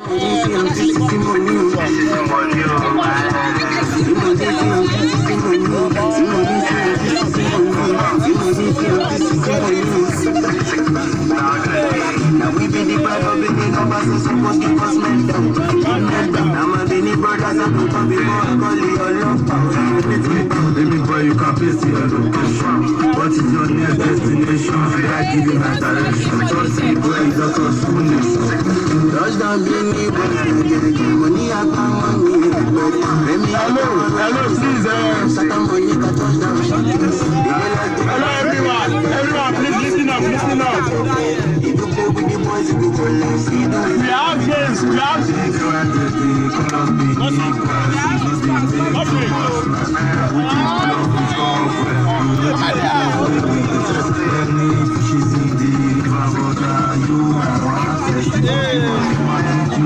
Now we be the part of the numbers so supposed to cause mental. I'm a Benny brothers and people before I call you all up. Baby boy, you can face your location. What is your next destination? Should I give you my direction? Just say go and just a school nation. Touchdown, Benny boy, money I got money. Hello, please. Hello, everyone, please listen up. We have games, we have.